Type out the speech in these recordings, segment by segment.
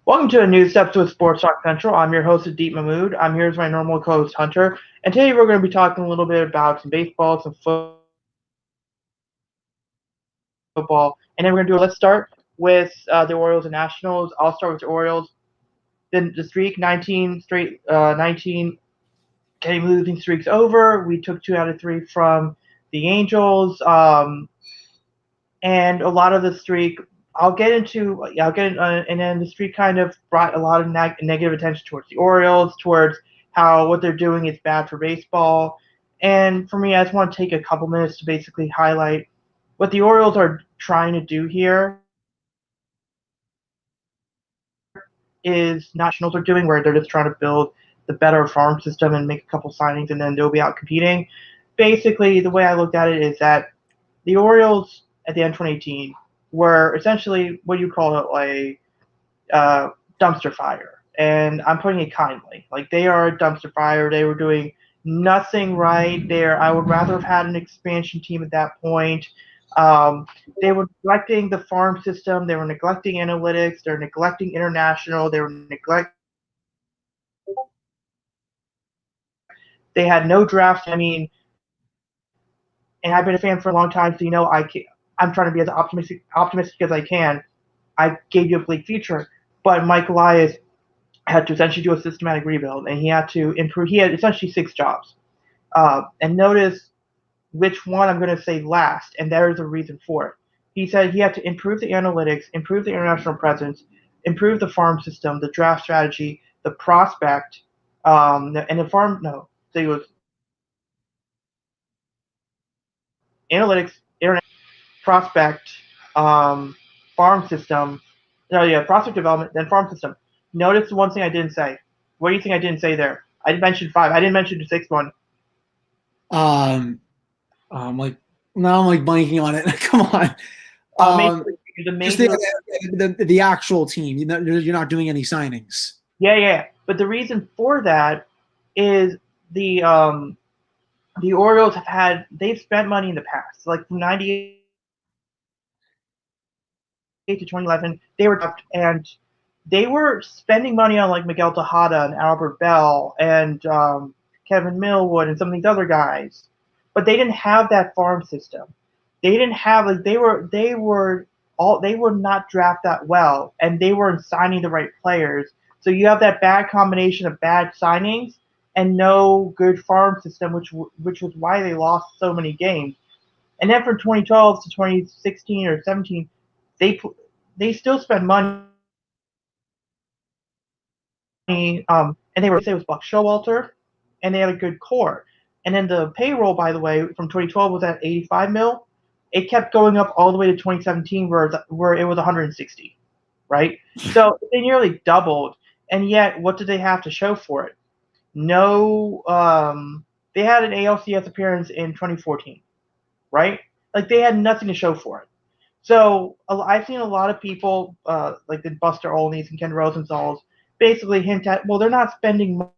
Welcome to a new Steps with Sports Talk Central. I'm your host, Deep Mahmood. I'm here as my normal co-host, Hunter. And today we're going to be talking a little bit about some baseball, some football, and then we're going to do. Let's start with the Orioles and Nationals. I'll start with the Orioles. Then the streak, 19 straight, 19 game losing streaks over. We took 2 out of 3 from the Angels, and a lot of the streak. And then the streak kind of brought a lot of negative attention towards the Orioles, towards how what they're doing is bad for baseball. And for me, I just want to take a couple minutes to basically highlight what the Orioles are trying to do here is Nationals are doing, where they're just trying to build the better farm system and make a couple signings, and then they'll be out competing. Basically, the way I looked at it is that the Orioles at the end of 2018 were essentially what you call a dumpster fire, and I'm putting it kindly. Like, they are a dumpster fire. They were doing nothing right there. I would rather have had an expansion team at that point. Um, they were neglecting the farm system. They were neglecting analytics. They're neglecting international. They were neglect. They had no draft. I mean, and I've been a fan for a long time, so I'm trying to be as optimistic as I can. I gave you a bleak future, but Mike Elias had to essentially do a systematic rebuild, and he had to improve. He had essentially 6 jobs, and notice which one I'm going to say last, and there is a reason for it. He said he had to improve the analytics, improve the international presence, improve the farm system, the draft strategy, the prospect, and the farm. No, so it was analytics, internet, prospect, farm system. No, yeah, prospect development, then farm system. Notice the one thing I didn't say. What do you think I didn't say there? I mentioned 5. I didn't mention the 6th one. Um, I'm like now I'm like blanking on it. Come on. Major, the Just major. the actual team. You're not doing any signings. Yeah. But the reason for that is the Orioles they've spent money in the past. Like from '98 to 2011, they were dropped, and they were spending money on like Miguel Tejada and Albert Bell and Kevin Millwood and some of these other guys, but they didn't have that farm system. They didn't have like they were not drafted that well, and they weren't signing the right players. So you have that bad combination of bad signings and no good farm system, which was why they lost so many games. And then from 2012 to 2016 or 17, they they still spent money. And they were say it was Buck Showalter, and they had a good core. And then the payroll, by the way, from 2012 was at 85 mil. It kept going up all the way to 2017, where it was 160, right? So they nearly doubled, and yet what did they have to show for it? No, they had an ALCS appearance in 2014, right? Like, they had nothing to show for it. So I've seen a lot of people, like the Buster Olneys and Ken Rosenthal's, basically hint at, well, they're not spending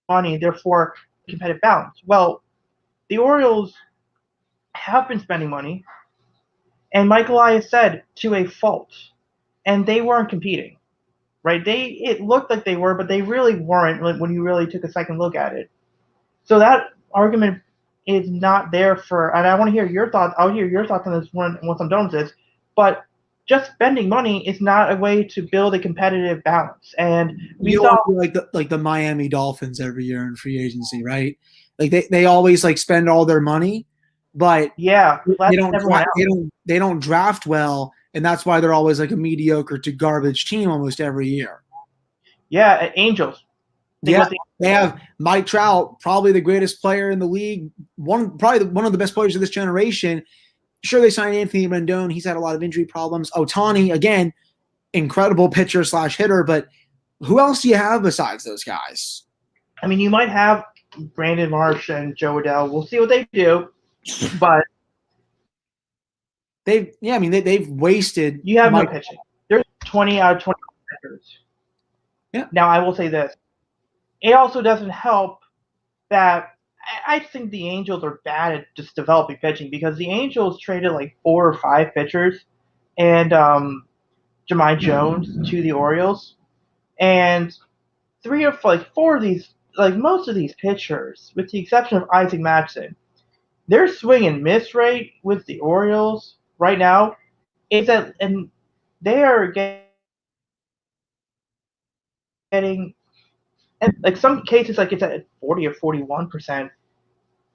money, therefore competitive balance. Well, the Orioles have been spending money, and Michael Elias said to a fault, and they weren't competing, right? It looked like they were, but they really weren't when you really took a second look at it. So that argument is not there for, and I want to hear your thoughts. I'll hear your thoughts on this once I'm done with this. But just spending money is not a way to build a competitive balance. And we You saw, don't do like the Miami Dolphins every year in free agency, right? Like they always like spend all their money, but yeah, they less than don't everyone else. they don't draft well, and that's why they're always like a mediocre to garbage team almost every year. Yeah, Angels. Think Yeah, about the they have Mike Trout, probably the greatest player in the league, one of the best players of this generation. Sure, they signed Anthony Rendon. He's had a lot of injury problems. Ohtani, again, incredible pitcher slash hitter, but who else do you have besides those guys? I mean, you might have Brandon Marsh and Joe Adell. We'll see what they do, but They've wasted you have no Mike. pitching. There's 20 out of 20 pitchers. Yeah, Now, I will say this. It also doesn't help that I think the Angels are bad at just developing pitching, because the Angels traded like 4 or 5 pitchers, and Jemai Jones to the Orioles, and four of these, like most of these pitchers, with the exception of Isaac Madison, their swing and miss rate with the Orioles right now is at, and they are getting, like some cases, like it's at 40 or 41%.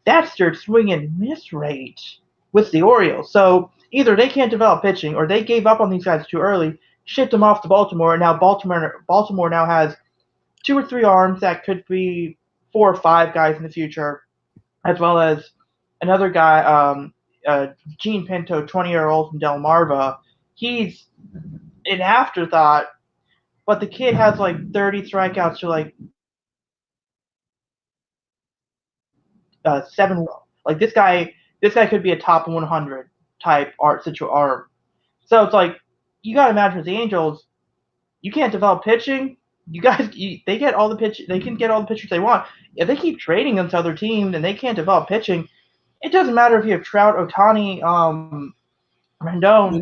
That's their swing and miss rate with the Orioles. So either they can't develop pitching, or they gave up on these guys too early, shipped them off to Baltimore, and now Baltimore now has 2 or 3 arms that could be 4 or 5 guys in the future, as well as another guy, Gene Pinto, 20-year-old from Delmarva. He's an afterthought, but the kid has like 30 strikeouts to like 7. Like this guy could be a top 100 type arm. So it's like you got to imagine with the Angels, you can't develop pitching. They get all the pitch. They can get all the pitchers they want. If they keep trading them to other teams and they can't develop pitching, it doesn't matter if you have Trout, Ohtani, Rendon.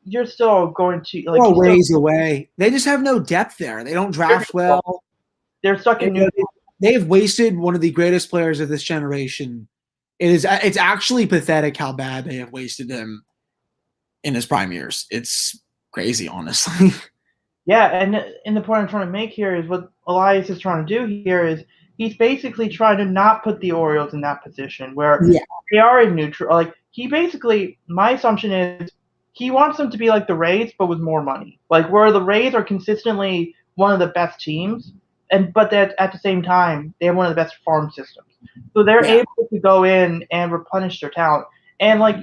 You're still going to like. They're ways away. They just have no depth there. They don't draft well. They're stuck in New. They've wasted one of the greatest players of this generation. It's actually pathetic how bad they have wasted him in his prime years. It's crazy, honestly. Yeah, and the point I'm trying to make here is what Elias is trying to do here is he's basically trying to not put the Orioles in that position where they are in neutral. Like he basically, my assumption is he wants them to be like the Rays, but with more money. Like where the Rays are consistently one of the best teams, but that at the same time they have one of the best farm systems, so they're able to go in and replenish their talent. And I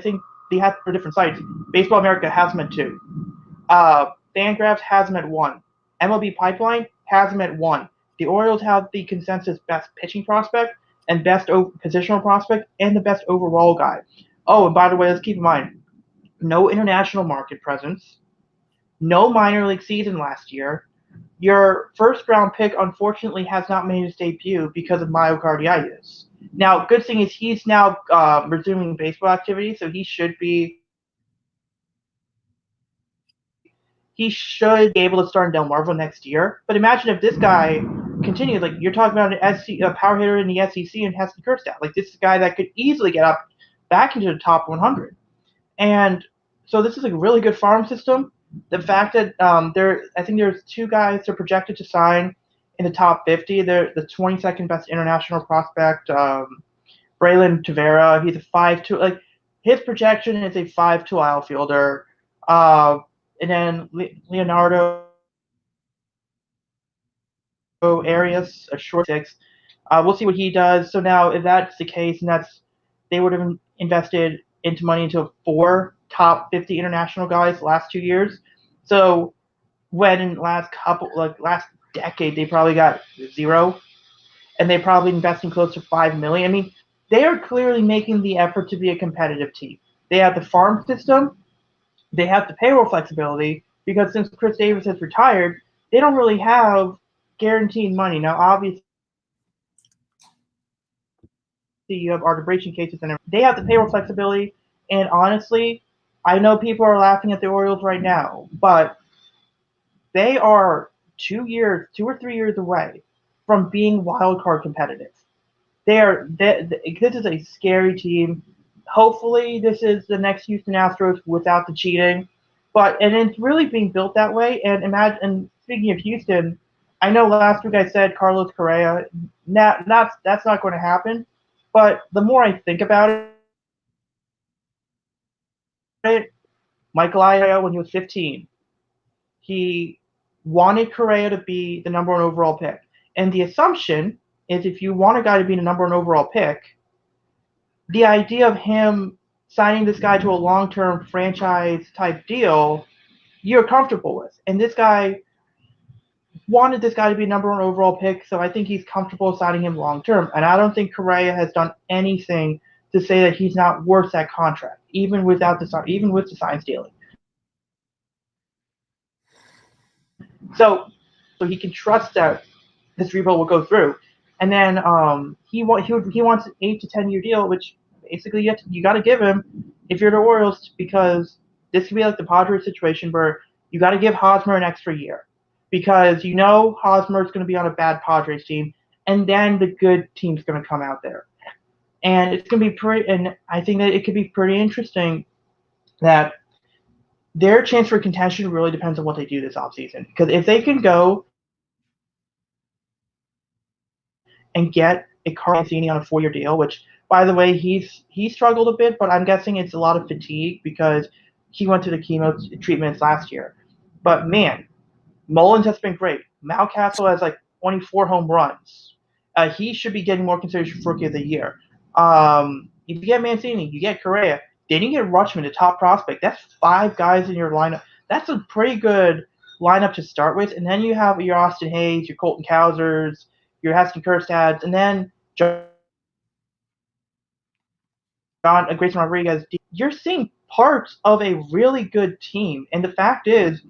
think they have for different sites. Baseball America has them at 2. Fangraphs has them at 1. MLB Pipeline has them at 1. The Orioles have the consensus best pitching prospect and best positional prospect and the best overall guy. Oh, and by the way, let's keep in mind, no international market presence, no minor league season last year. Your first round pick, unfortunately, has not made his debut because of myocarditis. Now, good thing is he's now resuming baseball activity, so he should be able to start in Delmarva next year. But imagine if this guy continues, like you're talking about a power hitter in the SEC and has the curve stat. Like this is a guy that could easily get up back into the top 100. And so this is a really good farm system. The fact that I think there's 2 guys they're projected to sign in the top 50. They're the 22nd best international prospect, Braylon Tavera. He's a 5'2". Like his projection is a 5'2" outfielder. And then Leonardo Arias, a short 6. We'll see what he does. So now, if that's the case, and they would have invested into money into 4 top 50 international guys the last 2 years. So when in last decade they probably got 0, and they probably investing close to $5 million. I mean, they are clearly making the effort to be a competitive team. They have the farm system. They have the payroll flexibility because since Chris Davis has retired, they don't really have guaranteed money. Now, obviously, you have arbitration cases and everything. They have the payroll flexibility, and honestly, I know people are laughing at the Orioles right now, but they are 2 or 3 years away from being wild card competitive. This is a scary team. Hopefully, this is the next Houston Astros without the cheating, and it's really being built that way. And imagine. And speaking of Houston, I know last week I said Carlos Correa. That's not going to happen. But the more I think about it, Michael Aya, when he was 15, he wanted Correa to be the number 1 overall pick. And the assumption is if you want a guy to be the number 1 overall pick, the idea of him signing this guy to a long-term franchise-type deal, you're comfortable with. And this guy wanted this guy to be number 1 overall pick, so I think he's comfortable signing him long-term. And I don't think Correa has done anything to say that he's not worth that contract, even with the sign stealing. So he can trust that this rebuild will go through. And then he wants an 8 to 10 year deal, which basically you got to give him if you're the Orioles, because this could be like the Padres situation where you got to give Hosmer an extra year, because Hosmer is going to be on a bad Padres team, and then the good team's going to come out there, and it's going to be pretty. And I think that it could be pretty interesting that their chance for contention really depends on what they do this offseason. Because if they can go and get a Carl Mancini on a 4-year deal, which, by the way, he struggled a bit, but I'm guessing it's a lot of fatigue because he went through the chemo treatments last year. But, man, Mullins has been great. Mountcastle has like 24 home runs. He should be getting more consideration for Rookie of the Year. If you get Mancini, you get Correa. Then you get Rutschman, the top prospect. That's 5 guys in your lineup. That's a pretty good lineup to start with. And then you have your Austin Hayes, your Colton Cowsers, your Heston Kjerstads, and then Grayson Rodriguez. You're seeing parts of a really good team. And the fact is,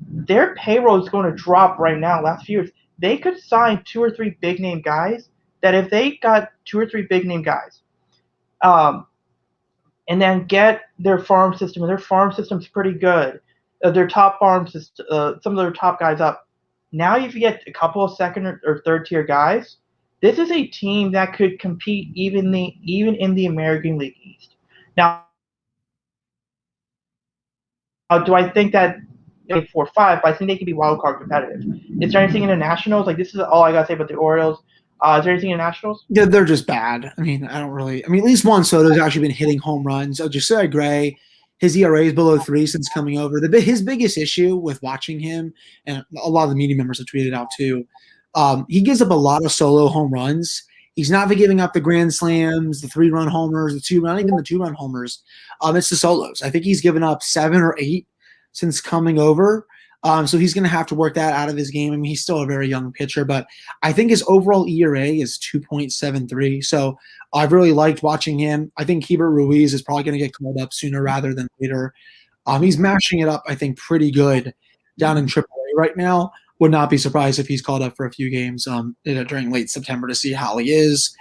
their payroll is going to drop right now. Last few years, they could sign 2 or 3 big name guys. That if they got 2 or 3 big name guys, and then get their farm system, and their farm system's pretty good. Their top farm system, some of their top guys up. Now, if you get a couple of second or third tier guys, this is a team that could compete even in the American League East. Now, do I think that 4-5? But I think they can be wild card competitive. Is there anything in the Nationals? Like, this is all I gotta say about the Orioles. Is there anything in the Nationals? Yeah, they're just bad. I mean, at least Juan Soto's actually been hitting home runs. Josiah Gray, his ERA is below 3 since coming over. His biggest issue with watching him, and a lot of the media members have tweeted out too, he gives up a lot of solo home runs. He's not giving up the grand slams, the 3-run homers, not even the 2-run homers. It's the solos. I think he's given up 7 or 8 since coming over. So he's going to have to work that out of his game. I mean, he's still a very young pitcher, but I think his overall ERA is 2.73. So I've really liked watching him. I think Keibert Ruiz is probably going to get called up sooner rather than later. He's mashing it up, I think, pretty good down in AAA right now. Would not be surprised if he's called up for a few games during late September to see how he is.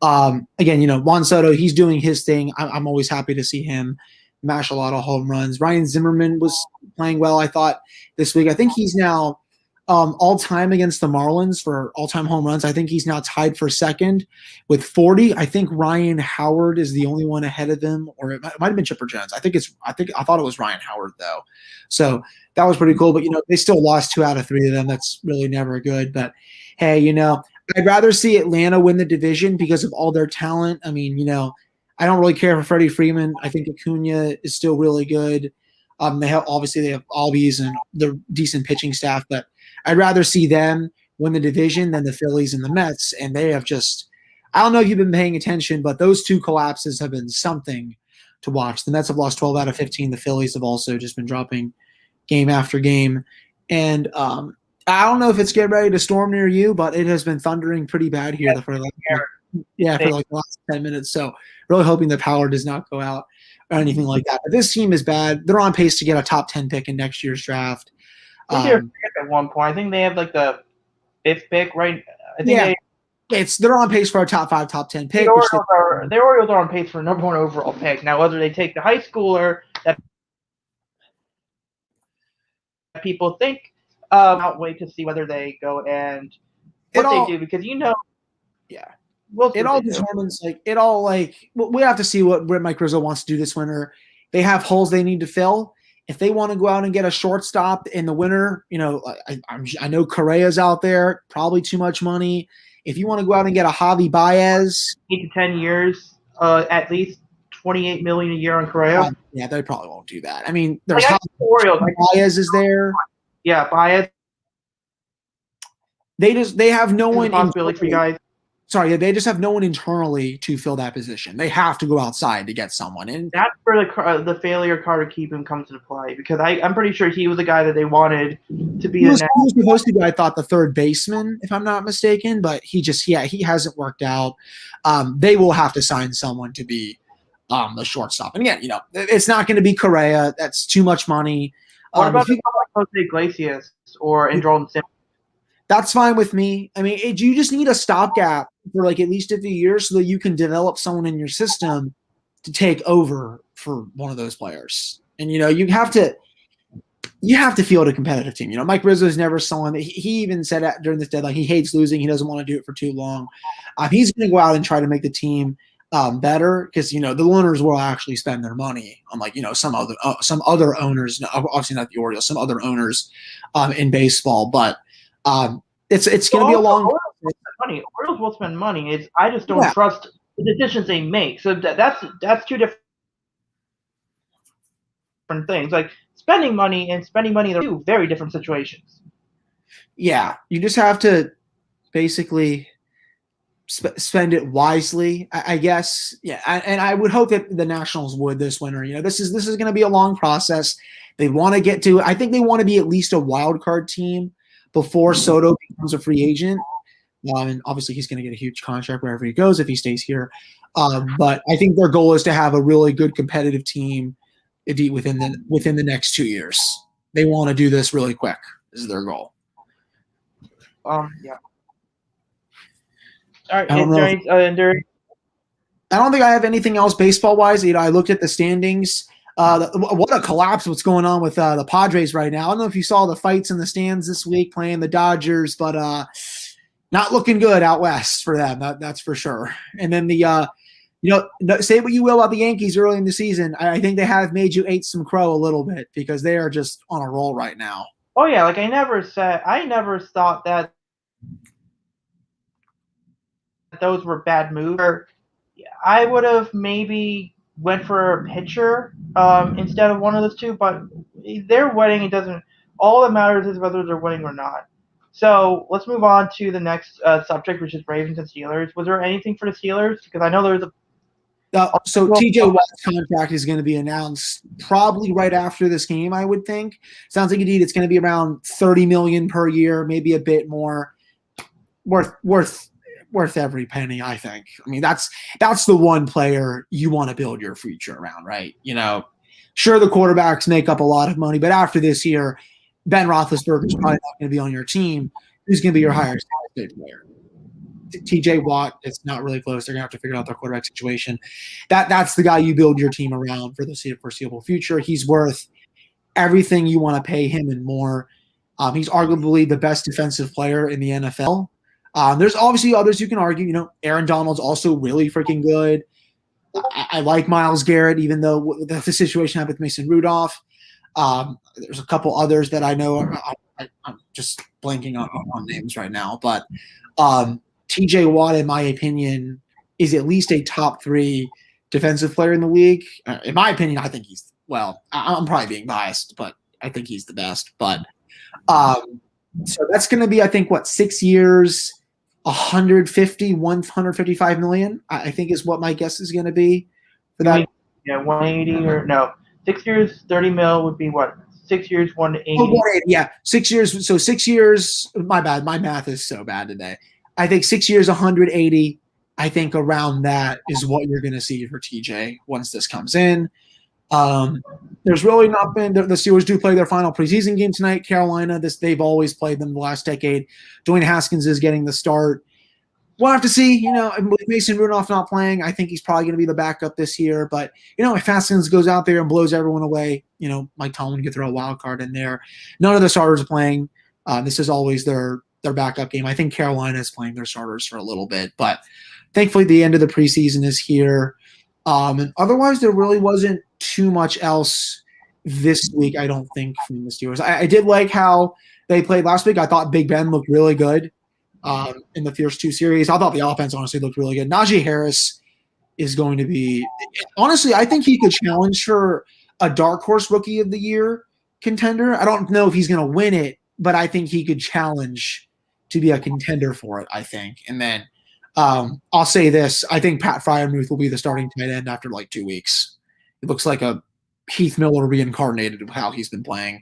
Again, Juan Soto, he's doing his thing. I'm always happy to see him mash a lot of home runs. Ryan Zimmerman was playing well, I thought, this week. I think he's now all-time against the Marlins for all-time home runs. I think he's now tied for second with 40. I think Ryan Howard is the only one ahead of him, or it might have been Chipper Jones. I thought it was Ryan Howard, though. So that was pretty cool. But, they still lost 2 out of 3 of them. That's really never good. But, hey, I'd rather see Atlanta win the division because of all their talent. I mean, I don't really care for Freddie Freeman. I think Acuna is still really good. They have Albies and they're decent pitching staff, but I'd rather see them win the division than the Phillies and the Mets. And they have I don't know if you've been paying attention, but those 2 collapses have been something to watch. The Mets have lost 12 out of 15. The Phillies have also just been dropping game after game. And I don't know if it's getting ready to storm near you, but it has been thundering pretty bad here for the last 10 minutes. So really hoping the power does not go out or anything like that. But this team is bad. They're on pace to get a top 10 pick in next year's draft. I think they're at one point. I think they have like the 5th pick, right? I think they're on pace for a top 5, top 10 pick. The Orioles are on pace for a number 1 overall pick. Now, whether they take the high schooler that people think, I'll wait to see whether they go and what they do, because it all determines we have to see what Mike Rizzo wants to do this winter. They have holes they need to fill. If they want to go out and get a shortstop in the winter, I know Correa's out there, probably too much money. If you want to go out and get a Javi Baez, 8 to 10 years, at least $28 million a year on Correa. They probably won't do that. I mean, there's Orioles. Baez is there. Yeah, Baez. They have no one. Possibility for you guys. Sorry, they just have no one internally to fill that position. They have to go outside to get someone. And that's where the failure Carter Keegan comes into play, because I'm pretty sure he was the guy that they wanted to be. He was supposed to be, I thought, the third baseman, if I'm not mistaken, but he hasn't worked out. They will have to sign someone to be the shortstop. And again, it's not going to be Correa. That's too much money. What about Jose Iglesias or Andrelton Simmons? That's fine with me. I mean, you just need a stopgap for like at least a few years so that you can develop someone in your system to take over for one of those players. And you have to field a competitive team. Mike Rizzo is never someone that he even said during this deadline, he hates losing. He doesn't want to do it for too long. He's going to go out and try to make the team better because, the owners will actually spend their money on some other owners, obviously not the Orioles, some other owners in baseball, but it's going to be a long money. Orioles will spend money. I just don't trust the decisions they make. So that's two different things. Like spending money and spending money are two very different situations. Yeah, you just have to basically spend it wisely, I guess. Yeah, and I would hope that the Nationals would this winter. This is going to be a long process. They want to get to. I think they want to be at least a wild card team before Soto becomes a free agent. And obviously, he's going to get a huge contract wherever he goes if he stays here. But I think their goal is to have a really good competitive team within the next 2 years. They want to do this really quick. This is their goal. Yeah. All right. I don't think I have anything else baseball wise. I looked at the standings. What a collapse! What's going on with the Padres right now? I don't know if you saw the fights in the stands this week playing the Dodgers, but not looking good out west for them. That's for sure. And then say what you will about the Yankees early in the season. I think they have made you eat some crow a little bit because they are just on a roll right now. Oh yeah, I never thought that those were bad moves. I would have maybe went for a pitcher instead of one of those two, but they're winning. It doesn't. All that matters is whether they're winning or not. So let's move on to the next subject, which is Ravens and Steelers. Was there anything for the Steelers? Because I know there's a. So T.J. Watt's contract is going to be announced probably right after this game, I would think. Sounds like indeed it's going to be around $30 million per year, maybe a bit more. Worth every penny, I think. I mean, that's the one player you want to build your future around, right? Sure, the quarterbacks make up a lot of money, but after this year, Ben Roethlisberger is probably not going to be on your team. Who's going to be your highest paid player? TJ Watt, it's not really close. They're going to have to figure out their quarterback situation. That's the guy you build your team around for the foreseeable future. He's worth everything you want to pay him and more. He's arguably the best defensive player in the NFL. There's obviously others you can argue. Aaron Donald's also really freaking good. I like Myles Garrett, even though the situation happened with Mason Rudolph. There's a couple others that I know. I'm just blanking on names right now. But TJ Watt, in my opinion, is at least a top 3 defensive player in the league. In my opinion, I think he's – well, I'm probably being biased, but I think he's the best. But so that's going to be, I think, 6 years – 155 million, I think is what my guess is going to be for that. Yeah, 180 or no, 6 years, 30 mil would be what? 6 years, 180. Oh, 180, yeah, 6 years. So 6 years. My bad. My math is so bad today. I think 6 years, 180. I think around that is what you're going to see for TJ once this comes in. There's really not been the Steelers do play their final preseason game tonight. Carolina, they've always played them the last decade. Dwayne Haskins is getting the start. We'll have to see. With Mason Rudolph not playing, I think he's probably going to be the backup this year. But if Haskins goes out there and blows everyone away, Mike Tomlin could throw a wild card in there. None of the starters are playing. This is always their backup game. I think Carolina is playing their starters for a little bit, but thankfully the end of the preseason is here. And otherwise, there really wasn't too much else this week, I don't think, from the Steelers. I did like how they played last week. I thought Big Ben looked really good in the first 2 series. I thought the offense, honestly, looked really good. Najee Harris is going to be – honestly, I think he could challenge for a dark horse rookie of the year contender. I don't know if he's going to win it, but I think he could challenge to be a contender for it, I think. And then I'll say this. I think Pat Freiermuth will be the starting tight end after 2 weeks. It looks like a Heath Miller reincarnated of how he's been playing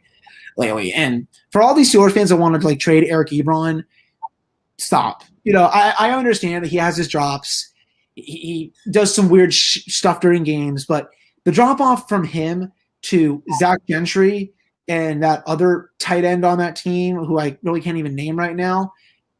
lately. And for all these Steelers fans that want to trade Eric Ebron, stop. I understand that he has his drops. He does some weird stuff during games, but the drop off from him to Zach Gentry and that other tight end on that team, who I really can't even name right now,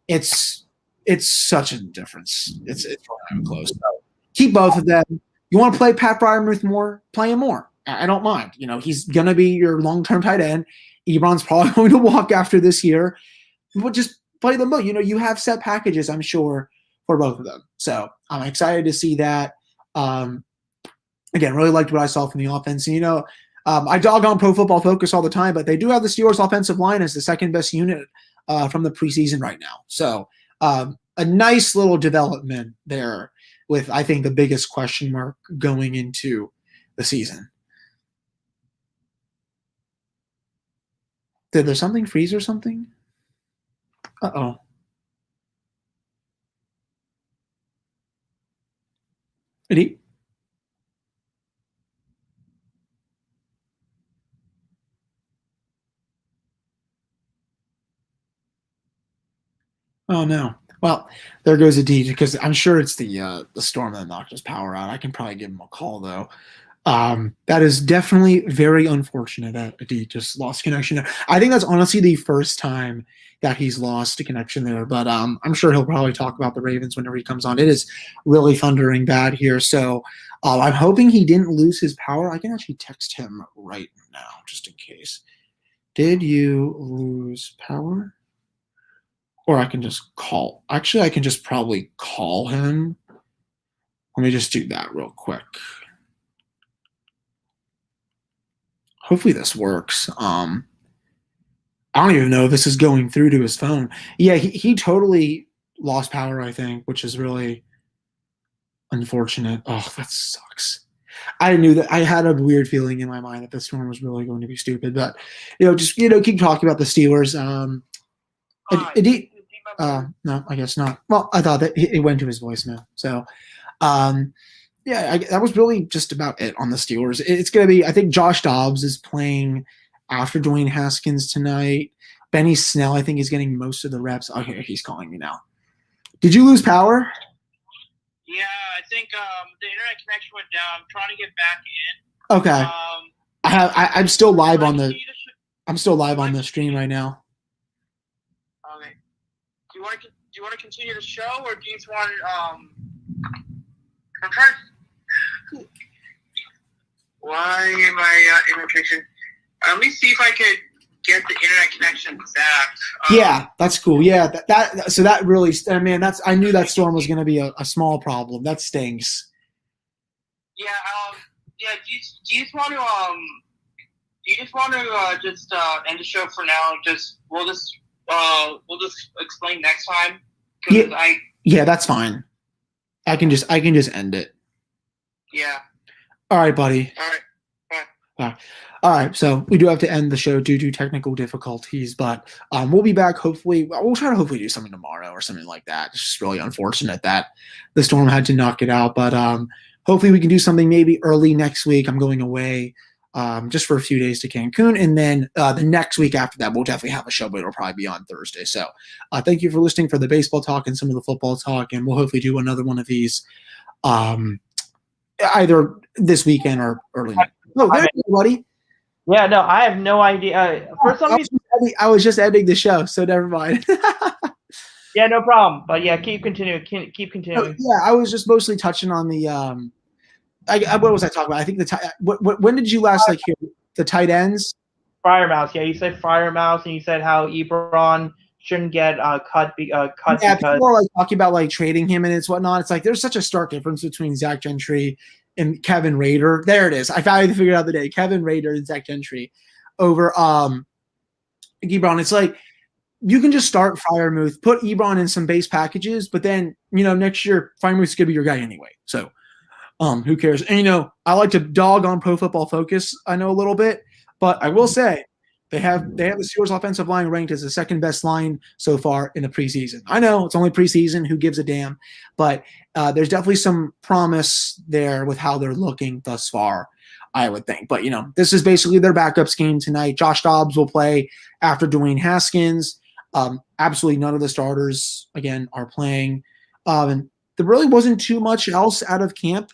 it's it's such a difference. It's not even close. So keep both of them. You want to play Pat Freiermuth more? Play him more. I don't mind. He's going to be your long-term tight end. Ebron's probably going to walk after this year. But just play them both. You have set packages, I'm sure, for both of them. So I'm excited to see that. Again, really liked what I saw from the offense. And, I dog on Pro Football Focus all the time, but they do have the Steelers offensive line as the second best unit from the preseason right now. So a nice little development there with, I think, the biggest question mark going into the season. Did there something freeze or something? Uh-oh. Ready? Oh no. Well, there goes a D because I'm sure it's the storm that knocked his power out. I can probably give him a call though. That is definitely very unfortunate that D just lost connection there. I think that's honestly the first time that he's lost a connection there, but I'm sure he'll probably talk about the Ravens whenever he comes on. It is really thundering bad here, so I'm hoping he didn't lose his power. I can actually text him right now just in case. Did you lose power? Or I can just call. Actually, I can just probably call him. Let me just do that real quick. Hopefully this works. I don't even know if this is going through to his phone. Yeah, he totally lost power, I think, which is really unfortunate. Oh, that sucks. I knew that. I had a weird feeling in my mind that this storm was really going to be stupid. But, just, keep talking about the Steelers. No, I guess not. Well, I thought that it went to his voicemail. So, that was really just about it on the Steelers. It's going to be, I think Josh Dobbs is playing after Dwayne Haskins tonight. Benny Snell, I think, is getting most of the reps. Okay, he's calling me now. Did you lose power? Yeah, I think the internet connection went down. I'm trying to get back in. Okay. I'm still live on the. I'm still live on the stream right now. Okay. Do you want to continue the show, or do you just want I'm trying. Why am I in location? Let me see if I could get the internet connection back. Yeah, that's cool. Yeah, so that really, man, I knew that storm was going to be a small problem. That stinks. Yeah. Do you just want to just end the show for now? We'll just explain next time. Yeah, that's fine. I can just end it. Yeah. All right, buddy. All right. Bye. All right, so we do have to end the show due to technical difficulties, but we'll be back hopefully. We'll try to hopefully do something tomorrow or something like that. It's just really unfortunate that the storm had to knock it out, but hopefully we can do something maybe early next week. I'm going away just for a few days to Cancun, and then the next week after that, we'll definitely have a show, but it'll probably be on Thursday. So thank you for listening for the baseball talk and some of the football talk, and we'll hopefully do another one of these either this weekend or early next. Oh, there you go, buddy. Yeah, no, I have no idea. For some reason, I was just ending the show, so never mind. Yeah, no problem. But yeah, keep continuing. Keep continuing. Yeah, I was just mostly touching on the. What was I talking about? I think when did you last hear the tight ends? Freiermuth. Yeah, you said Freiermuth, and you said how Ebron shouldn't get cut. Yeah, people are talking about trading him and it's whatnot. It's there's such a stark difference between Zach Gentry and Kevin Rader. There it is. I finally figured out the day. Kevin Rader and Zach Gentry over Ebron. It's you can just start Freiermuth, put Ebron in some base packages, but then next year Freiermuth's gonna be your guy anyway. So who cares? And I like to dog on Pro Football Focus. I know a little bit, but I will say they have the Steelers offensive line ranked as the second best line so far in the preseason. I know it's only preseason. Who gives a damn? But there's definitely some promise there with how they're looking thus far, I would think. But, this is basically their backup scheme tonight. Josh Dobbs will play after Dwayne Haskins. Absolutely none of the starters, again, are playing. And there really wasn't too much else out of camp,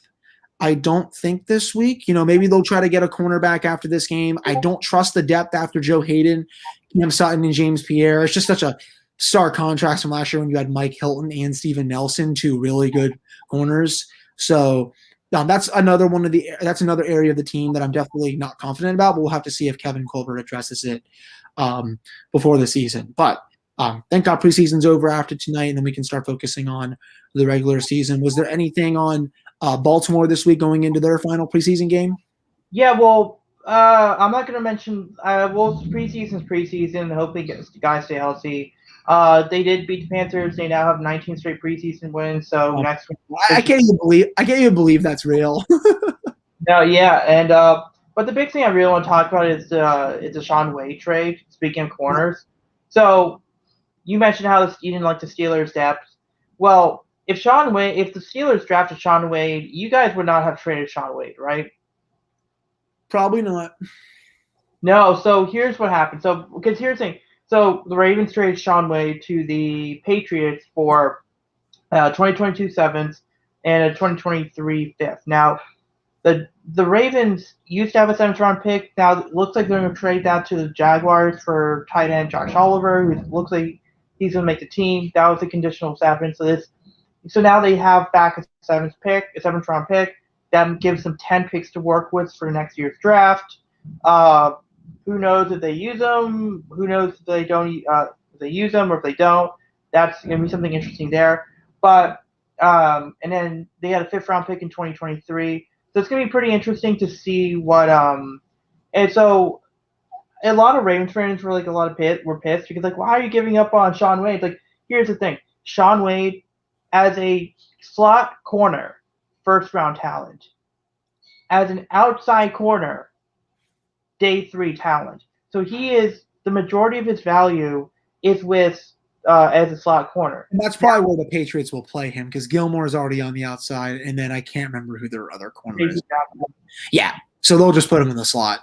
I don't think, this week. Maybe they'll try to get a cornerback after this game. I don't trust the depth after Joe Hayden, Cam Sutton, and James Pierre. It's just such a star contracts from last year when you had Mike Hilton and Steven Nelson, two really good corners. So that's another area of the team that I'm definitely not confident about, but we'll have to see if Kevin Colbert addresses it before the season. But thank God preseason's over after tonight, and then we can start focusing on the regular season. Was there anything on Baltimore this week going into their final preseason game? Yeah, well, I'm not going to mention. Well, preseason's preseason. Hopefully, the guys stay healthy. They did beat the Panthers. They now have 19 straight preseason wins. So next week, I can't even believe that's real. No, yeah, and but the big thing I really want to talk about is the Shaun Wade trade. Speaking of corners, so you mentioned how you didn't like the Steelers' depth. Well, if the Steelers drafted Shaun Wade, you guys would not have traded Shaun Wade, right? Probably not. No. So here's what happened. So because here's the thing. So the Ravens traded Shaun Wade to the Patriots for 2022 seventh and a 2023 fifth. Now, the Ravens used to have a 7th round pick. Now it looks like they're going to trade that to the Jaguars for tight end Josh Oliver, who looks like he's going to make the team. That was a conditional 7. So now they have back a 7th round pick. That gives them 10 picks to work with for next year's draft. Who knows if they use them? Who knows if they don't? If they use them or if they don't? That's going to be something interesting there. But and then they had a 5th round pick in 2023. So it's going to be pretty interesting to see what. And so a lot of Ravens fans were were pissed because why are you giving up on Shaun Wade? Here's the thing: Shaun Wade as a slot corner, 1st round talent. As an outside corner, day 3 talent. So the majority of his value is with as a slot corner. And that's probably where the Patriots will play him because Gilmore is already on the outside, and then I can't remember who their other corner is. Yeah, so they'll just put him in the slot.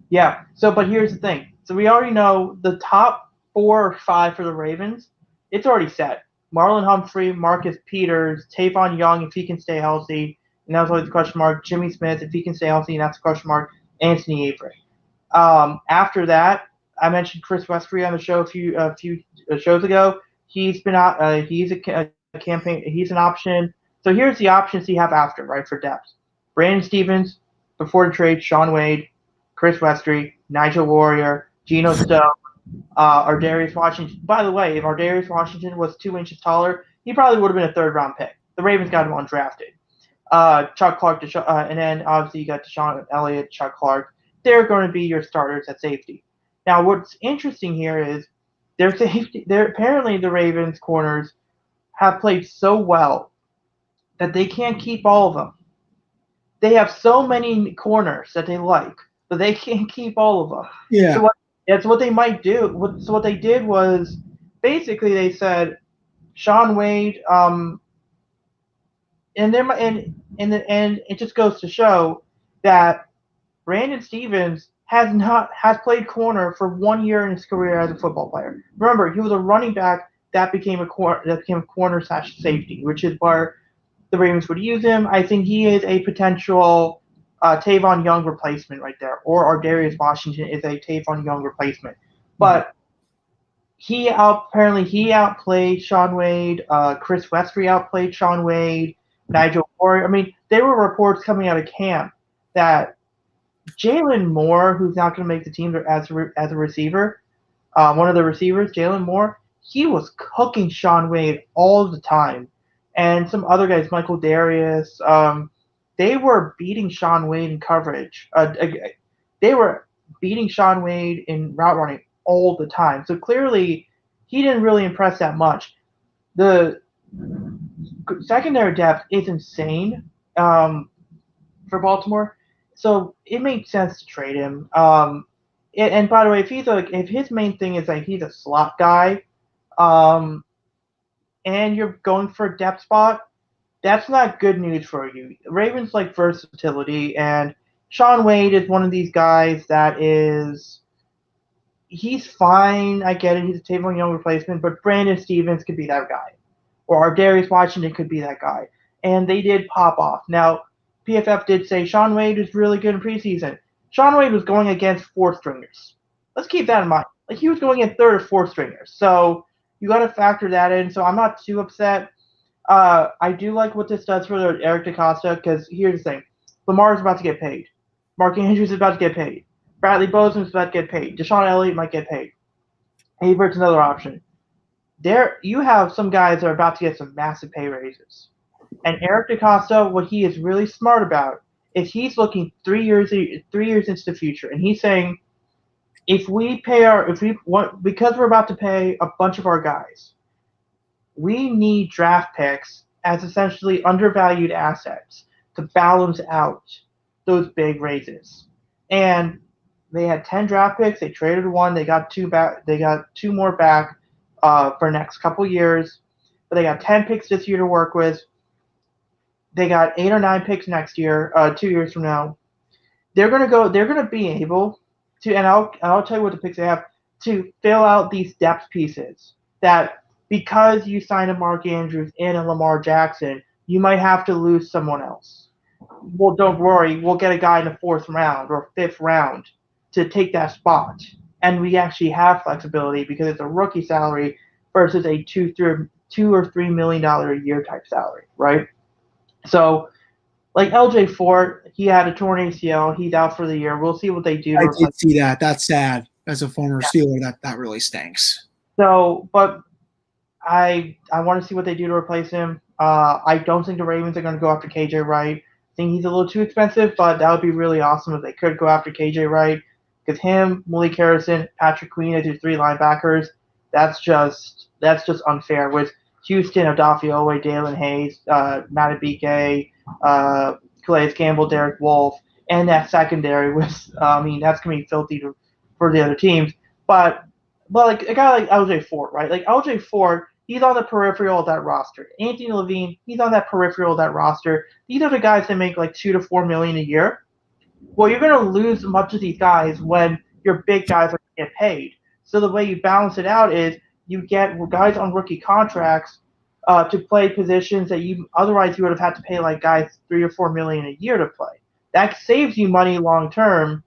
Yeah. So, but here's the thing. So we already know the top 4 or 5 for the Ravens. It's already set. Marlon Humphrey, Marcus Peters, Tavon Young, if he can stay healthy, and that's always a question mark. Jimmy Smith, if he can stay healthy, and that's a question mark. Anthony Avery. After that, I mentioned Chris Westry on the show a few shows ago. He's been he's a campaign. He's an option. So here's the options you have after, right, for depth. Brandon Stevens, before the trade, Shaun Wade, Chris Westry, Nigel Warrior, Geno Stone, Ardarius Washington. By the way, if Ardarius Washington was 2 inches taller, he probably would have been a 3rd round pick. The Ravens got him undrafted. Chuck Clark, and then obviously you got Deshaun Elliott, Chuck Clark. They're going to be your starters at safety. Now, what's interesting here is apparently the Ravens corners have played so well that they can't keep all of them. They have so many corners that they like, but they can't keep all of them. Yeah. So that's what they might do. So what they did was basically they said Shaun Wade, and it just goes to show that Brandon Stevens has played corner for 1 year in his career as a football player. Remember, he was a running back that became a corner / safety, which is where the Ravens would use him. I think he is a potential Tavon Young replacement right there, or Ardarius Washington is a Tavon Young replacement. But he outplayed Shaun Wade. Chris Westry outplayed Shaun Wade. Nigel Warrior. I mean, there were reports coming out of camp that Jalen Moore, who's not going to make the team as a receiver, one of the receivers, Jalen Moore, he was cooking Shaun Wade all the time. And some other guys, Michael Darius, they were beating Shaun Wade in coverage. They were beating Shaun Wade in route running all the time. So clearly, he didn't really impress that much. The secondary depth is insane for Baltimore. So it makes sense to trade him. And by the way, if his main thing is he's a slot guy, and you're going for a depth spot, that's not good news for you. Ravens like versatility, and Shaun Wade is one of these guys that he's fine. I get it. He's a Tavon Young replacement, but Brandon Stevens could be that guy, or Ardarius Washington could be that guy. And they did pop off. Now, PFF did say Shaun Wade is really good in preseason. Shaun Wade was going against 4th stringers. Let's keep that in mind. He was going in 3rd or 4th stringers. So you got to factor that in. So I'm not too upset. I do like what this does for Eric DaCosta because here's the thing: Lamar's about to get paid, Mark Andrews is about to get paid, Bradley Bozeman's about to get paid, Deshaun Elliott might get paid. Avert's another option. There, you have some guys that are about to get some massive pay raises, and Eric DaCosta, what he is really smart about is he's looking 3 years into the future, and he's saying if we pay our if we want because we're about to pay a bunch of our guys, we need draft picks as essentially undervalued assets to balance out those big raises. And they had 10 draft picks. They traded one. They got two back. They got two more back for next couple years. But they got 10 picks this year to work with. They got 8 or 9 picks next year, 2 years from now. They're gonna be able to, and I'll tell you what the picks they have to fill out these depth pieces that because you sign a Mark Andrews and a Lamar Jackson, you might have to lose someone else. Well, don't worry, we'll get a guy in the 4th round or 5th round to take that spot, and we actually have flexibility because it's a rookie salary versus a $2 or $3 million a year type salary, right? So, like LJ Fort, he had a torn ACL. He's out for the year. We'll see what they do. I did see that. That's sad. As a former Steeler, that really stinks. So, but I want to see what they do to replace him. I don't think the Ravens are going to go after KJ Wright. I think he's a little too expensive, but that would be really awesome if they could go after KJ Wright. Because him, Malik Harrison, Patrick Queen as your 3 linebackers, that's just unfair. With Houston, Odafe Dalen Hayes, Matabike, Calais Campbell, Derek Wolfe, and that secondary was, that's going to be filthy for the other teams. But like a guy like LJ Fort, right? Like LJ Fort, he's on the peripheral of that roster. Anthony Levine, he's on that peripheral of that roster. These are the guys that make like $2 to $4 million a year. Well, you're going to lose much of these guys when your big guys are going to get paid. So the way you balance it out is you get guys on rookie contracts to play positions that you otherwise you would have had to pay like guys $3 or $4 million a year to play. That saves you money long term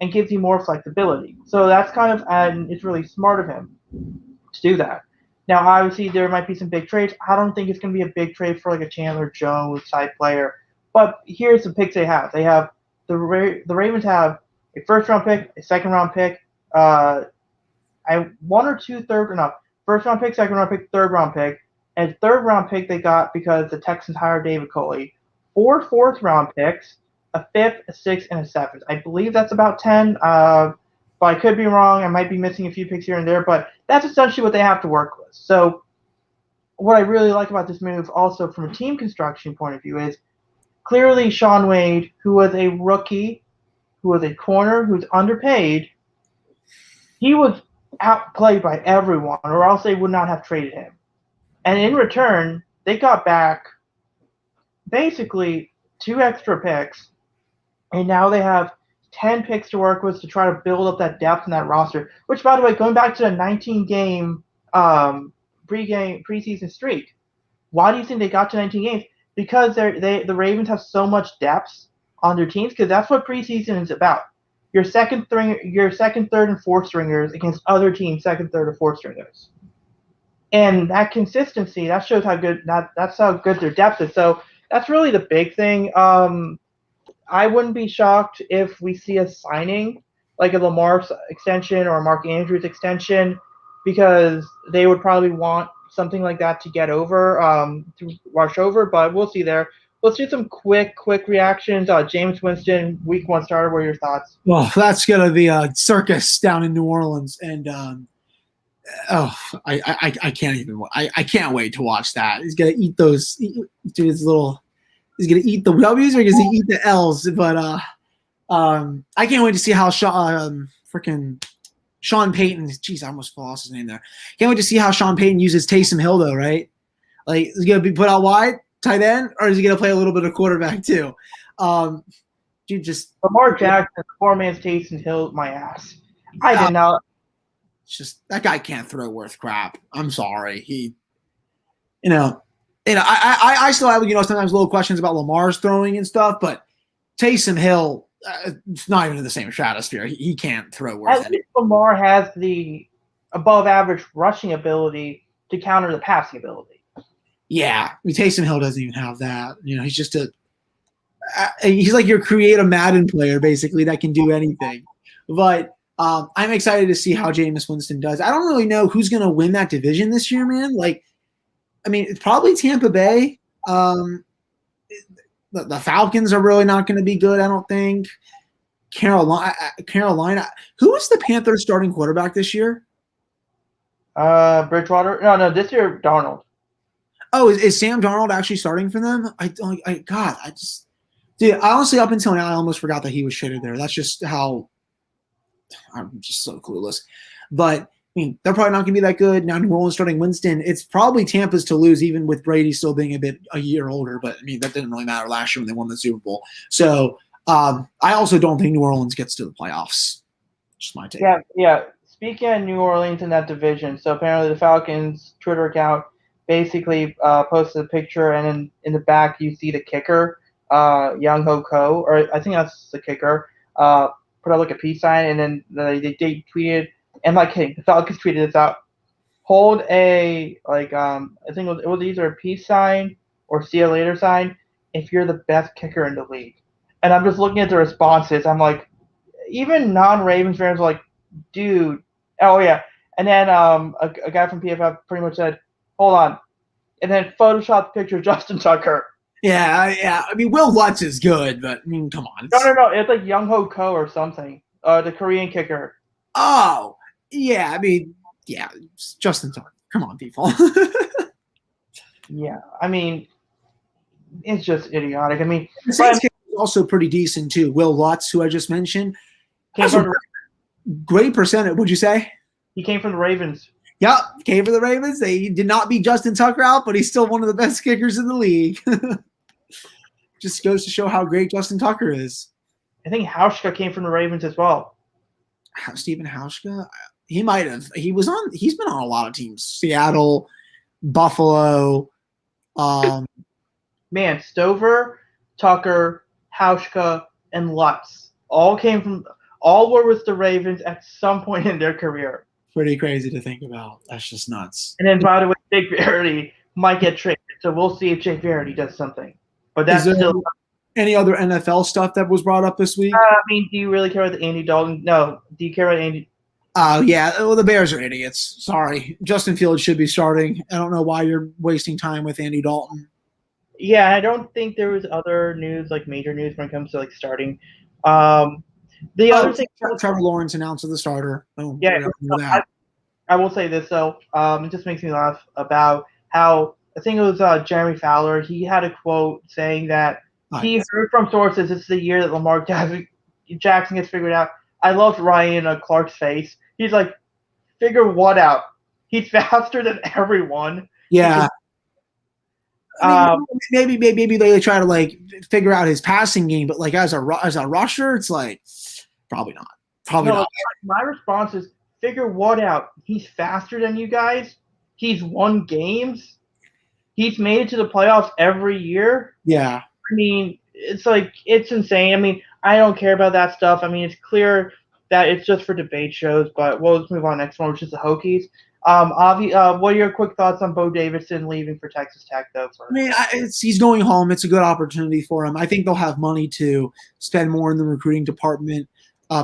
and gives you more flexibility. So that's kind of and it's really smart of him to do that. Now, obviously, there might be some big trades. I don't think it's going to be a big trade for like a Chandler Jones type player. But here's the picks they have. They have the Ravens have a 1st-round pick, a 2nd-round pick, one or two first-round pick, 2nd-round pick, 3rd-round pick, and 3rd-round pick they got because the Texans hired David Culley. 4 4th-round picks, a 5th, a 6th, and a 7th. I believe that's about 10. But I could be wrong. I might be missing a few picks here and there, but that's essentially what they have to work with. So what I really like about this move also from a team construction point of view is clearly Shaun Wade, who was a rookie, who was a corner, who's underpaid, he was outplayed by everyone, or else they would not have traded him. And in return, they got back basically 2 extra picks, and now they have 10 picks to work with to try to build up that depth in that roster. Which, by the way, going back to the 19-game preseason streak, why do you think they got to 19 games? Because the Ravens have so much depth on their teams, because that's what preseason is about. Your second, 3rd, and 4th stringers against other teams' 2nd, 3rd, or 4th stringers. And that consistency, that shows how good that's how good their depth is. So that's really the big thing. I wouldn't be shocked if we see a signing like a Lamar extension or a Mark Andrews extension, because they would probably want something like that to get over, to rush over. But we'll see there. Let's do some quick reactions. James Winston, Week 1 starter. What are your thoughts? Well, that's gonna be a circus down in New Orleans, and I can't even. I can't wait to watch that. He's gonna eat those. His little. He's gonna eat the W's or he's gonna eat the L's. But I can't wait to see how Sean Payton. Jeez, I almost lost his name there. Can't wait to see how Sean Payton uses Taysom Hill though, right? Like, is he gonna be put out wide, tight end, or is he gonna play a little bit of quarterback too? Lamar Jackson, 4-man's Taysom Hill, my ass. I did not. It's just that guy can't throw worth crap. I'm sorry. I still have, sometimes little questions about Lamar's throwing and stuff, but Taysom Hill, it's not even in the same stratosphere. He can't throw worth At least Lamar has the above-average rushing ability to counter the passing ability. Yeah, I mean, Taysom Hill doesn't even have that. He's just he's like your creative Madden player, basically, that can do anything. But I'm excited to see how Jameis Winston does. I don't really know who's going to win that division this year, man. It's probably Tampa Bay. The Falcons are really not going to be good, I don't think. Carolina. Who is the Panthers starting quarterback this year? Bridgewater. No, this year Darnold. Oh, is Sam Darnold actually starting for them? Dude, honestly, up until now, I almost forgot that he was shitted there. That's just how I'm just so clueless. But I mean, they're probably not going to be that good. Now New Orleans starting Winston. It's probably Tampa's to lose, even with Brady still being a year older. But I mean, that didn't really matter last year when they won the Super Bowl. So I also don't think New Orleans gets to the playoffs. Just my take. Yeah. Speaking of New Orleans in that division, so apparently the Falcons Twitter account basically posted a picture, and then in the back you see the kicker, Young Ho Ko, or I think that's the kicker, put up like a peace sign, and then they tweeted, and like, hey, the Falcons tweeted this out. Hold I think it was either a peace sign or see you later sign if you're the best kicker in the league. And I'm just looking at the responses. I'm like, even non-Ravens fans are like, dude, oh yeah. And then a guy from PFF pretty much said, hold on, and then Photoshop the picture of Justin Tucker. Yeah. I mean, Will Lutz is good, but I mean, come on. No. It's like Young Ho Ko or something. The Korean kicker. Oh, yeah. I mean, yeah, Justin Tucker. Come on, people. Yeah, I mean, it's just idiotic. I mean, the Saints kicker is also pretty decent too. Will Lutz, who I just mentioned, great percentage. What'd you say? He came from the Ravens. Yep, came from the Ravens. They did not beat Justin Tucker out, but he's still one of the best kickers in the league. Just goes to show how great Justin Tucker is. I think Hauschka came from the Ravens as well. Stephen Hauschka? He might have. He's been on a lot of teams. Seattle, Buffalo. Man, Stover, Tucker, Hauschka, and Lutz all were with the Ravens at some point in their career. Pretty crazy to think about. That's just nuts. And then, by the way, Jake Verity might get traded, so we'll see if Jake Verity does something. But that's still any other NFL stuff that was brought up this week? I mean, do you really care about the Andy Dalton? No. Do you care about Andy? Yeah. Well, the Bears are idiots. Sorry. Justin Fields should be starting. I don't know why you're wasting time with Andy Dalton. Yeah, I don't think there was other news, like major news, when it comes to like starting. Other thing, Trevor Lawrence announced the starter. Oh, yeah, I will say this though. It just makes me laugh about how I think it was Jeremy Fowler. He had a quote saying that he heard from sources it's the year that Lamar Jackson gets figured out. I loved Ryan Clark's face. He's like, figure what out? He's faster than everyone. Yeah. Maybe they try to like figure out his passing game, but like as a rusher, it's like probably not. Not. My response is figure what out? He's faster than you guys. He's won games. He's made it to the playoffs every year. Yeah. I mean, it's insane. I mean, I don't care about that stuff. I mean, it's clear that it's just for debate shows. But let's move on to the next one, which is the Hokies. What are your quick thoughts on Beau Davidson leaving for Texas Tech, though? I mean, he's going home. It's a good opportunity for him. I think they'll have money to spend more in the recruiting department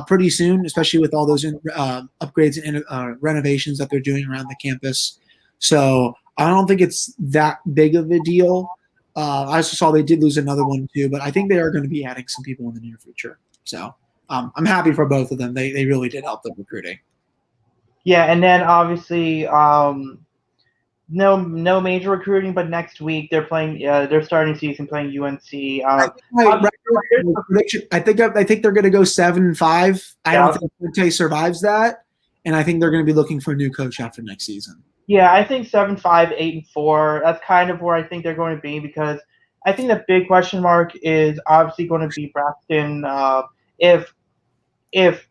pretty soon, especially with all those upgrades and renovations that they're doing around the campus. So I don't think it's that big of a deal. I also saw they did lose another one too, but I think they are going to be adding some people in the near future. So I'm happy for both of them. They really did help the recruiting. Yeah, and then obviously no major recruiting, but next week they're playing. They're starting season playing UNC. I think they're going to go 7-5. I don't think Fuente survives that, and I think they're going to be looking for a new coach after next season. Yeah, I think 7-5, 8-4. That's kind of where I think they're going to be, because I think the big question mark is obviously going to be Braxton. If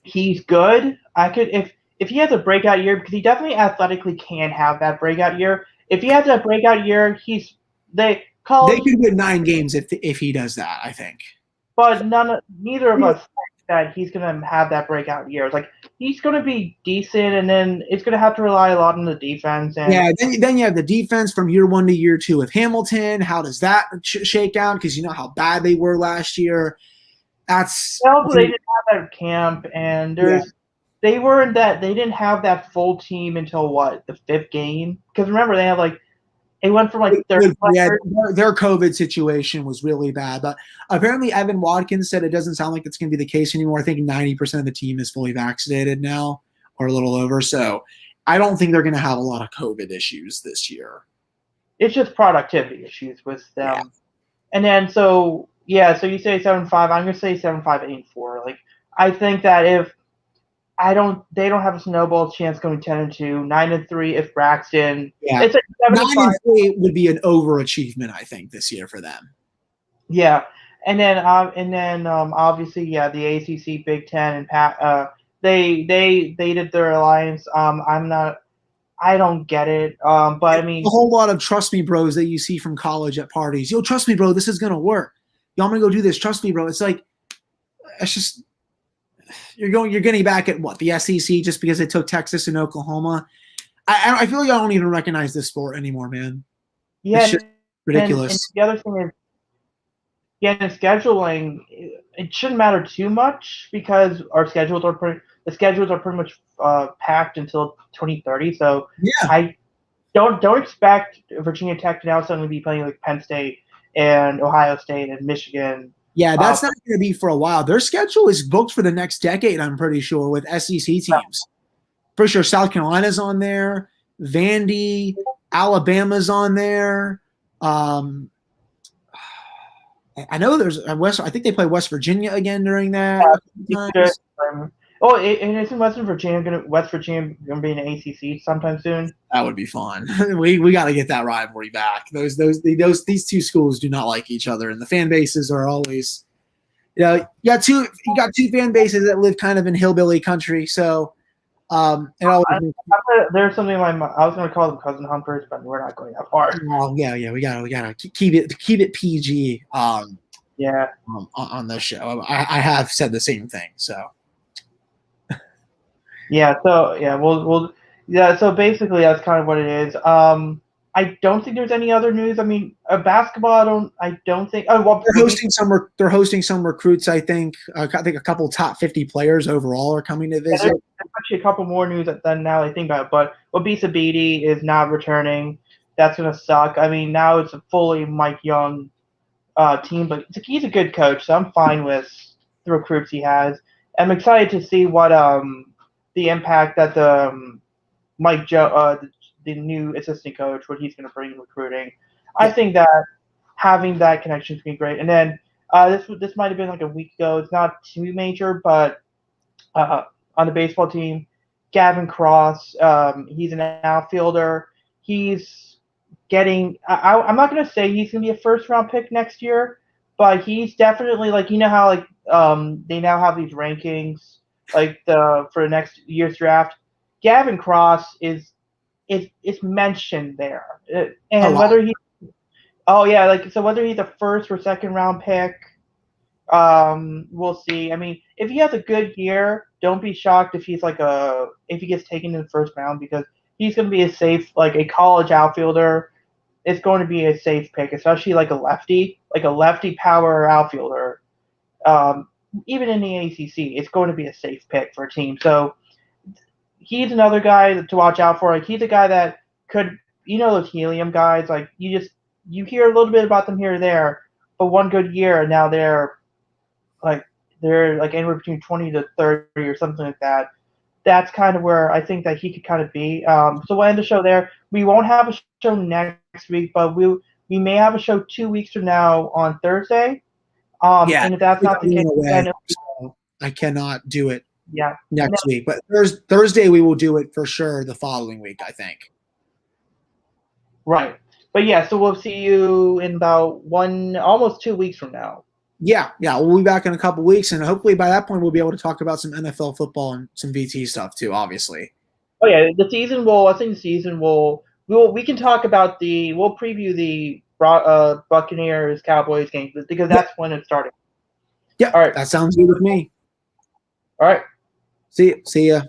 he's good, if he has a breakout year, because he definitely athletically can have that breakout year. If he has that breakout year, they could win 9 games if he does that, I think. But neither of us think that he's going to have that breakout year. It's like he's going to be decent, and then it's going to have to rely a lot on the defense. And yeah, then you have the defense from year 1 to year 2 with Hamilton. How does that shake out? Because you know how bad they were last year. That's also they didn't have that camp, and they weren't that they didn't have that full team until what, the 5th game? Because remember they had like it went from like 30 players. Their COVID situation was really bad, but apparently Evan Watkins said it doesn't sound like it's going to be the case anymore. I think 90% of the team is fully vaccinated now, or a little over. So I don't think they're going to have a lot of COVID issues this year. It's just productivity issues with them. Yeah. And then so you say 7-5. I'm going to say 7-5, 8-4. Like I think that if they don't have a snowball chance going 10-2, 9-3 if Braxton. Yeah, it's like 9-3 would be an overachievement, I think, this year for them. Yeah, and then obviously the ACC, Big Ten, and they did their alliance. I don't get it. But I mean, a whole lot of trust me bros that you see from college at parties. Yo, trust me, bro, this is gonna work. Yo, I'm gonna go do this. Trust me, bro. It's like it's just. You're getting back at what, the SEC just because it took Texas and Oklahoma. I feel like I don't even recognize this sport anymore, man. Yeah, it's just ridiculous. And the other thing is, in scheduling, it shouldn't matter too much because the schedules are pretty much packed until 2030. So I don't expect Virginia Tech to now suddenly be playing like Penn State and Ohio State and Michigan. Yeah, that's not going to be for a while. Their schedule is booked for the next decade, I'm pretty sure, with SEC teams. Pretty sure South Carolina's on there, Vandy, Alabama's on there. I know there's I think they play West Virginia again during that. And isn't West Virginia going to be in the ACC sometime soon? That would be fun. we got to get that rivalry back. These two schools do not like each other, and the fan bases are always, you got two fan bases that live kind of in hillbilly country. So, there's something I was going to call them cousin hunters, but we're not going that far. Oh yeah, we gotta keep it PG. On this show, I have said the same thing. So. So basically that's kind of what it is. I don't think there's any other news. I mean, basketball. I don't think. Oh, well, they're hosting some recruits. I think a couple top 50 players overall are coming to visit. There's actually a couple more news than now I think about it. But Obisa Beatty is not returning. That's gonna suck. I mean, now it's a fully Mike Young team, but he's a good coach, so I'm fine with the recruits he has. I'm excited to see what the impact that the Mike Joe, the new assistant coach, what he's going to bring in recruiting. I think that having that connection is going to be great. And then this might have been like a week ago. It's not too major, but on the baseball team, Gavin Cross, he's an outfielder. He's getting I'm not going to say he's going to be a first-round pick next year, but he's definitely like, you know how like they now have these rankings like for next year's draft. Gavin Cross is mentioned there, and whether he's a first or second round pick, we'll see. I mean, if he has a good year, don't be shocked if he gets taken in the first round, because he's going to be a college outfielder. It's going to be a safe pick, especially like a lefty power outfielder. Even in the ACC, it's going to be a safe pick for a team. So he's another guy to watch out for. Like, he's a guy that could, those helium guys, like you hear a little bit about them here or there, but one good year and now they're anywhere between 20 to 30 or something like that. That's kind of where I think that he could kind of be. So we'll end the show there. We won't have a show next week, but we may have a show 2 weeks from now on Thursday. And if that's not the case, then I cannot do it Yeah. next week. But Thursday we will do it for sure the following week, I think. Right. But yeah, so we'll see you in about almost 2 weeks from now. Yeah, we'll be back in a couple weeks, and hopefully by that point we'll be able to talk about some NFL football and some VT stuff too, obviously. Oh yeah, we can talk about we'll preview the Buccaneers Cowboys game because that's when it's starting. Yeah, all right, that sounds good with me. All right. See ya.